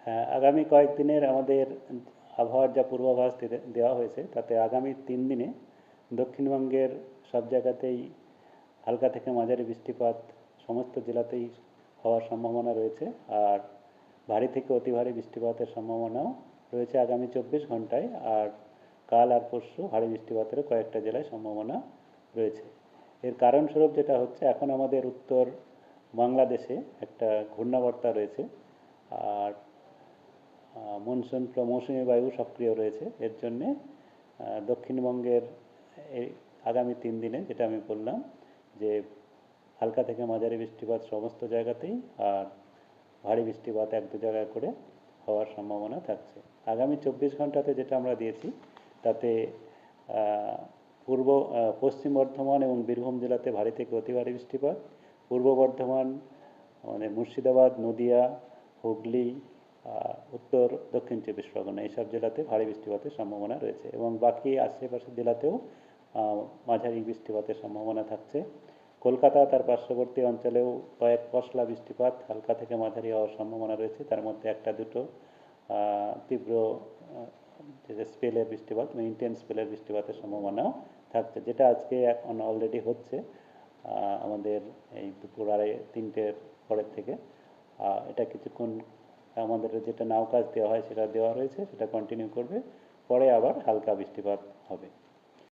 হ্যাঁ, আগামী কয়েকদিনের আমাদের আবহাওয়ার যা পূর্বাভাস দেওয়া হয়েছে তাতে আগামী 3 দিনে দক্ষিণবঙ্গের সব জায়গাতেই হালকা থেকে মাঝারি বৃষ্টিপাত সমস্ত জেলাতেই হওয়ার সম্ভাবনা রয়েছে। আর ভারী থেকে অতি ভারী বৃষ্টিপাতের সম্ভাবনাও রয়েছে আগামী 24 ঘন্টায়। আর কাল আর পরশু ভারী বৃষ্টিপাতেরও কয়েকটা জেলায় সম্ভাবনা রয়েছে। এর কারণস্বরূপ যেটা হচ্ছে, এখন আমাদের উত্তর বাংলাদেশে একটা ঘূর্ণাবর্তা রয়েছে। আর মৌসুমী বায়ু সক্রিয় রয়েছে। এর জন্যে দক্ষিণবঙ্গের এই আগামী 3 দিনে যেটা আমি বললাম যে হালকা থেকে মাঝারি বৃষ্টিপাত সমস্ত জায়গাতেই, আর ভারী বৃষ্টিপাত 1-2 জায়গায় করে হওয়ার সম্ভাবনা থাকছে। আগামী 24 ঘন্টাতে যেটা আমরা দিয়েছি তাতে পশ্চিম বর্ধমান এবং বীরভূম জেলাতে ভারী থেকে অতি ভারী বৃষ্টিপাত, পূর্ব বর্ধমান মানে মুর্শিদাবাদ, নদিয়া, হুগলি, উত্তর দক্ষিণ 24 পরগনা এইসব জেলাতে ভারী বৃষ্টিপাতের সম্ভাবনা রয়েছে, এবং বাকি আশেপাশের জেলাতেও মাঝারি বৃষ্টিপাতের সম্ভাবনা থাকছে। কলকাতা তার পার্শ্ববর্তী অঞ্চলেও কয়েক পশলা বৃষ্টিপাত হালকা থেকে মাঝারি হওয়ার সম্ভাবনা রয়েছে, তার মধ্যে 1-2 তীব্র স্পেলের বৃষ্টিপাত মানে ইন্টেন্স স্পেলের বৃষ্টিপাতের সম্ভাবনাও থাকছে, যেটা আজকে এখন অলরেডি হচ্ছে আমাদের এই দুপুর 2:30-3টের পরের থেকে। এটা কিছুক্ষণ আমাদের যেটা নাও কাজ দেওয়া হয় সেটা দেওয়া রয়েছে, সেটা কন্টিনিউ করবে, পরে আবার হালকা বৃষ্টিপাত হবে।